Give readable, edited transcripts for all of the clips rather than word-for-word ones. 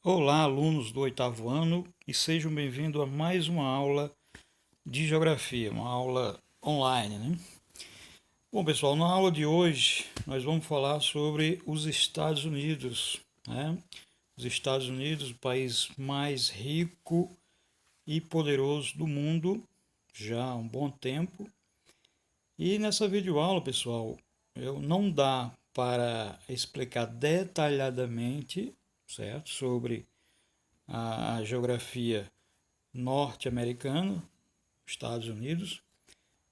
Olá, alunos do oitavo ano, e sejam bem-vindos a mais uma aula de geografia, uma aula online, né? Bom, pessoal, na aula de hoje nós vamos falar sobre os Estados Unidos, né? Os Estados Unidos, o país mais rico e poderoso do mundo já há um bom tempo. E nessa videoaula, pessoal, eu não dá para explicar detalhadamente, certo, sobre a geografia norte-americana, Estados Unidos.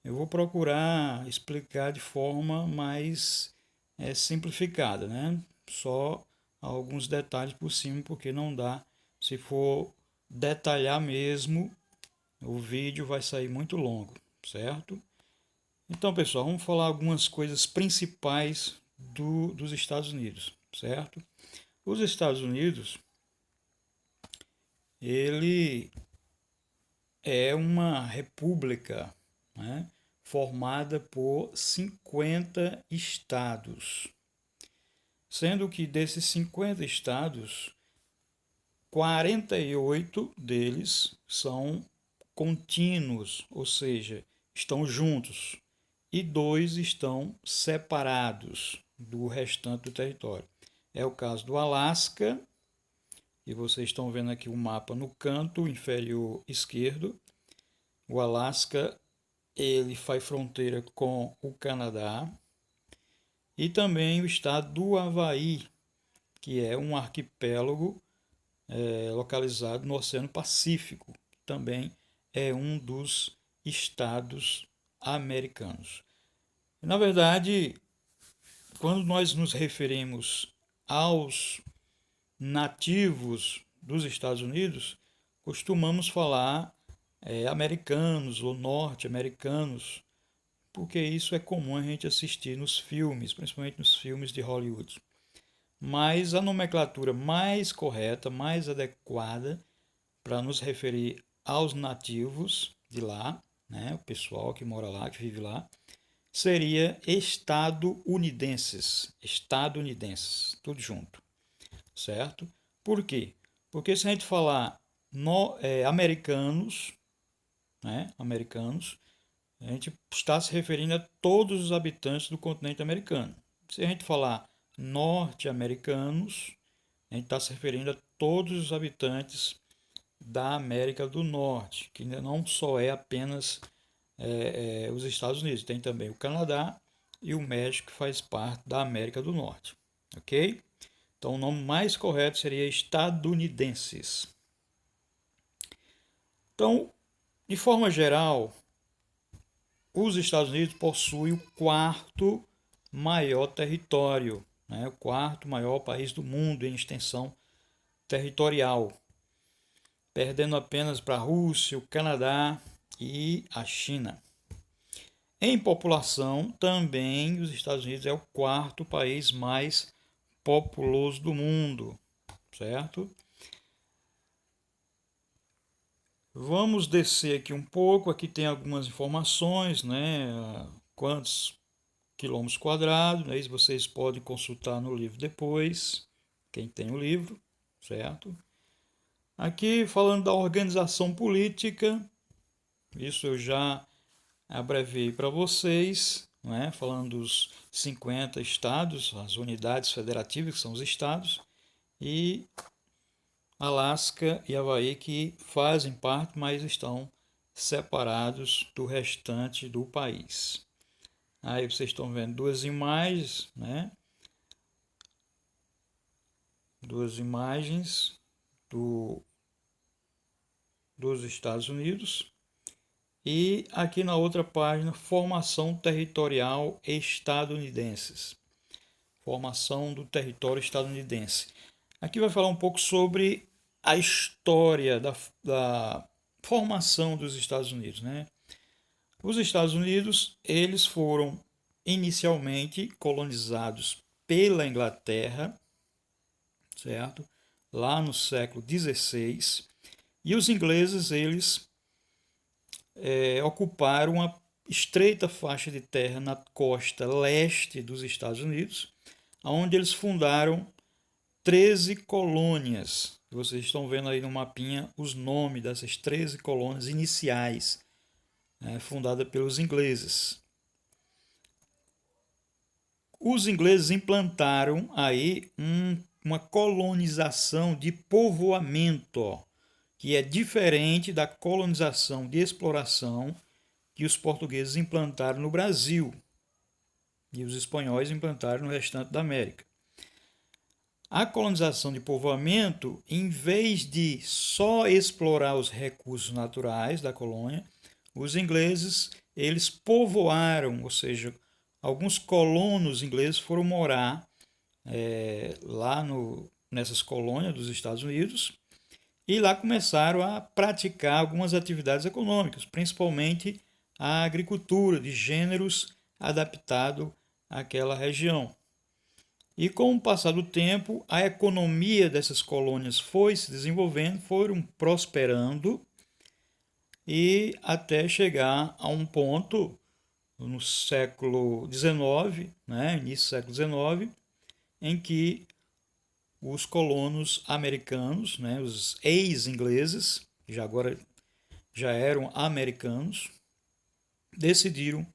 Eu vou procurar explicar de forma mais simplificada, né? Só alguns detalhes por cima, porque não dá. Se for detalhar mesmo, o vídeo vai sair muito longo, certo? Então, pessoal, vamos falar algumas coisas principais dos Estados Unidos, certo? Os Estados Unidos, ele é uma república, né, formada por 50 estados, sendo que desses 50 estados, 48 deles são contínuos, ou seja, estão juntos, e dois estão separados do restante do território. É o caso do Alasca, e vocês estão vendo aqui o mapa no canto inferior esquerdo. O Alasca ele faz fronteira com o Canadá e também o estado do Havaí, que é um arquipélago localizado no Oceano Pacífico, também é um dos estados americanos. Na verdade, quando nós nos referimos aos nativos dos Estados Unidos, costumamos falar americanos ou norte-americanos, porque isso é comum a gente assistir nos filmes, principalmente nos filmes de Hollywood. Mas a nomenclatura mais correta, mais adequada para nos referir aos nativos de lá, né, o pessoal que mora lá, que vive lá, seria estadunidenses, tudo junto, certo? Por quê? Porque se a gente falar americanos, né, americanos, a gente está se referindo a todos os habitantes do continente americano. Se a gente falar norte-americanos, a gente está se referindo a todos os habitantes da América do Norte, que não só é apenas os Estados Unidos, tem também o Canadá e o México, que faz parte da América do Norte. Ok? Então o nome mais correto seria estadunidenses. Então, de forma geral, os Estados Unidos possuem o quarto maior território, né? O quarto maior país do mundo em extensão territorial, perdendo apenas para a Rússia, o Canadá e a China. Em população, também os Estados Unidos é o quarto país mais populoso do mundo, certo? Vamos descer aqui um pouco, aqui tem algumas informações, né? Quantos quilômetros quadrados, né? Isso vocês podem consultar no livro depois, quem tem o livro, certo? Aqui falando da organização política, isso eu já abreviei para vocês, né? Falando dos 50 estados, as unidades federativas, que são os estados, e Alasca e Havaí, que fazem parte, mas estão separados do restante do país. Aí vocês estão vendo duas imagens, né? Duas imagens do, dos Estados Unidos. E aqui na outra página, formação territorial estadunidenses. Formação do território estadunidense. Aqui vai falar um pouco sobre a história da formação dos Estados Unidos, né? Os Estados Unidos, eles foram inicialmente colonizados pela Inglaterra, certo? Lá no século XVI, e os ingleses, eles ocuparam uma estreita faixa de terra na costa leste dos Estados Unidos, onde eles fundaram 13 colônias. Vocês estão vendo aí no mapinha os nomes dessas 13 colônias iniciais, fundadas pelos ingleses. Os ingleses implantaram aí uma colonização de povoamento, que é diferente da colonização de exploração que os portugueses implantaram no Brasil e os espanhóis implantaram no restante da América. A colonização de povoamento, em vez de só explorar os recursos naturais da colônia, os ingleses eles povoaram, ou seja, alguns colonos ingleses foram morar lá nessas colônias dos Estados Unidos e lá começaram a praticar algumas atividades econômicas, principalmente a agricultura de gêneros adaptados àquela região. E com o passar do tempo, a economia dessas colônias foi se desenvolvendo, foram prosperando e até chegar a um ponto no século XIX, início do século XIX, em que os colonos americanos, os ex-ingleses, que agora já eram americanos, decidiram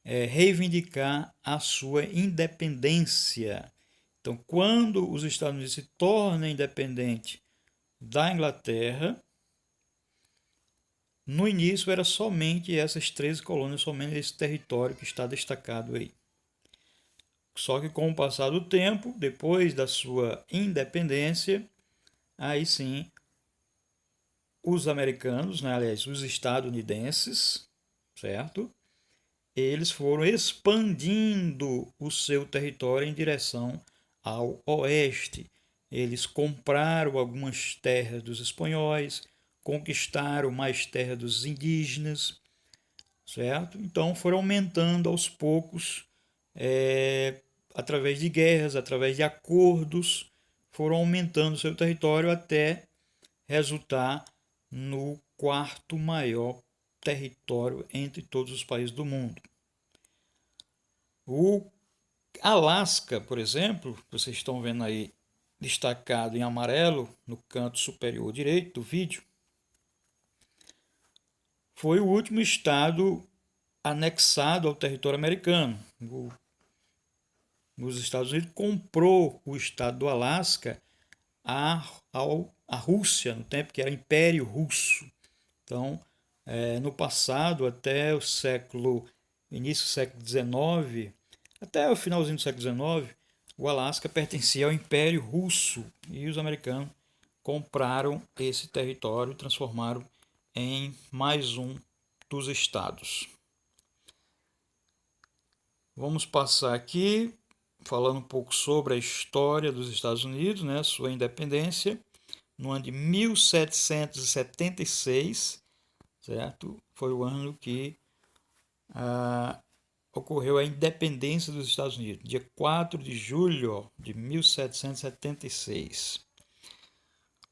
reivindicar a sua independência. Então, quando os Estados Unidos se tornam independentes da Inglaterra, no início era somente essas 13 colônias, somente esse território que está destacado aí. Só que com o passar do tempo, depois da sua independência, aí sim, os americanos, aliás, os estadunidenses, certo? Eles foram expandindo o seu território em direção ao oeste. Eles compraram algumas terras dos espanhóis, conquistaram mais terras dos indígenas, certo? Então foram aumentando aos poucos, através de guerras, através de acordos, foram aumentando o seu território até resultar no quarto maior território entre todos os países do mundo. O Alasca, por exemplo, vocês estão vendo aí destacado em amarelo no canto superior direito do vídeo, foi o último estado anexado ao território americano. Os Estados Unidos comprou o estado do Alasca à Rússia, no tempo que era Império Russo. Então, no passado, até o início do século XIX, até o finalzinho do século XIX, o Alasca pertencia ao Império Russo e os americanos compraram esse território e transformaram em mais um dos estados. Vamos passar aqui falando um pouco sobre a história dos Estados Unidos, sua independência, no ano de 1776, certo? Foi o ano que ocorreu a independência dos Estados Unidos, dia 4 de julho de 1776.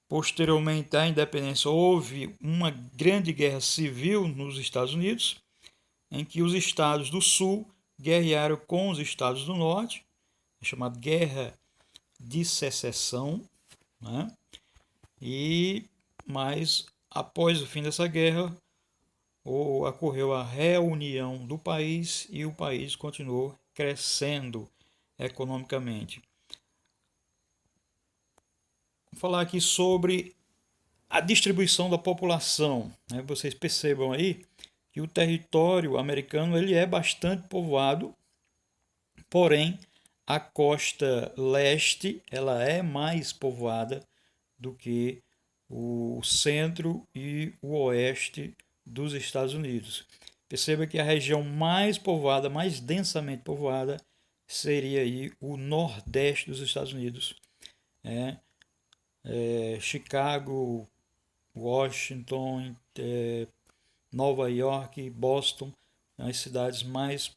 Posteriormente à independência, houve uma grande guerra civil nos Estados Unidos, em que os estados do sul guerrearam com os estados do norte, chamada Guerra de Secessão, mas após o fim dessa guerra, ocorreu a reunião do país e o país continuou crescendo economicamente. Vou falar aqui sobre a distribuição da população. Vocês percebam aí que o território americano ele é bastante povoado, porém a costa leste ela é mais povoada do que o centro e o oeste dos Estados Unidos. Perceba que a região mais povoada, mais densamente povoada, seria aí o nordeste dos Estados Unidos. Chicago, Washington, Nova York, Boston, as cidades mais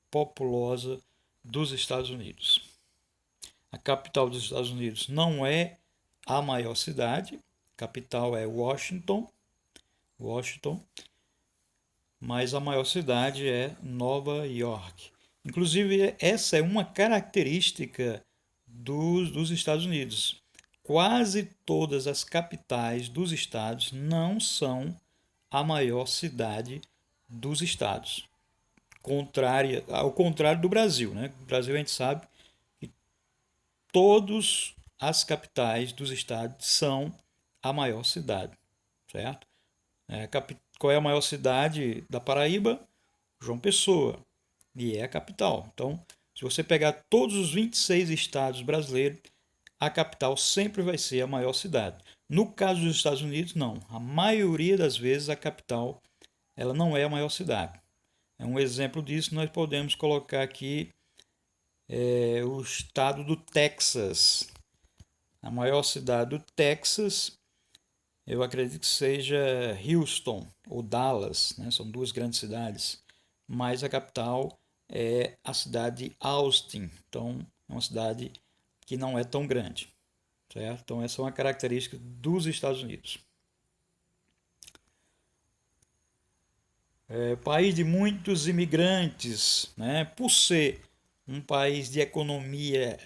populosas dos Estados Unidos. A capital dos Estados Unidos não é a maior cidade, a capital é Washington, mas a maior cidade é Nova York. Inclusive, essa é uma característica dos Estados Unidos. Quase todas as capitais dos estados não são a maior cidade dos estados. Ao contrário do Brasil, né? No Brasil a gente sabe que todas as capitais dos estados são a maior cidade, certo? Qual é a maior cidade da Paraíba? João Pessoa, e é a capital. Então, se você pegar todos os 26 estados brasileiros, a capital sempre vai ser a maior cidade. No caso dos Estados Unidos, não. A maioria das vezes a capital ela não é a maior cidade. Um exemplo disso nós podemos colocar aqui o estado do Texas. A maior cidade do Texas, eu acredito que seja Houston ou Dallas, né? São duas grandes cidades, mas a capital é a cidade de Austin. Então, é uma cidade que não é tão grande, certo? Então, essa é uma característica dos Estados Unidos. País de muitos imigrantes, né? Por ser um país de economia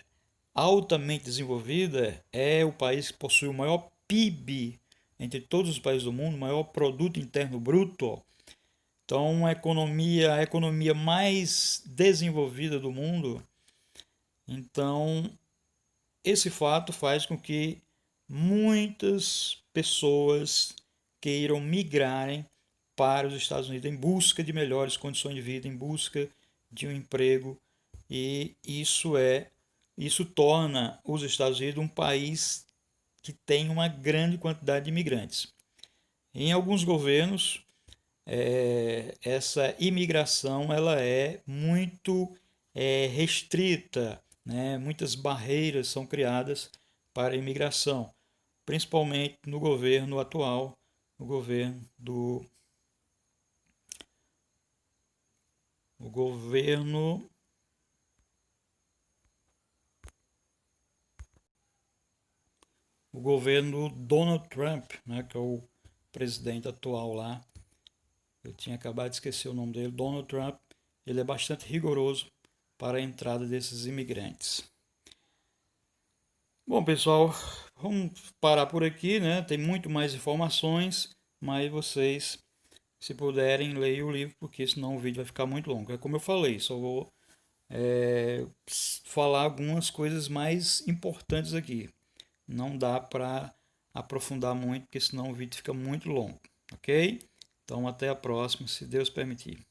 altamente desenvolvida, é o país que possui o maior PIB entre todos os países do mundo, o maior produto interno bruto. Então, a economia mais desenvolvida do mundo. Então, esse fato faz com que muitas pessoas queiram migrarem para os Estados Unidos em busca de melhores condições de vida, em busca de um emprego, e isso torna os Estados Unidos um país que tem uma grande quantidade de imigrantes. Em alguns governos, essa imigração ela é muito restrita, né? Muitas barreiras são criadas para a imigração, principalmente no governo atual, no governo do o governo o governo Donald Trump, né, que é o presidente atual lá. Eu tinha acabado de esquecer o nome dele. Donald Trump, ele é bastante rigoroso para a entrada desses imigrantes. Bom, pessoal, vamos parar por aqui, né? Tem muito mais informações, mas vocês, se puderem, leiam o livro, porque senão o vídeo vai ficar muito longo. É como eu falei, só vou falar algumas coisas mais importantes aqui. Não dá para aprofundar muito, porque senão o vídeo fica muito longo, ok? Então até a próxima, se Deus permitir.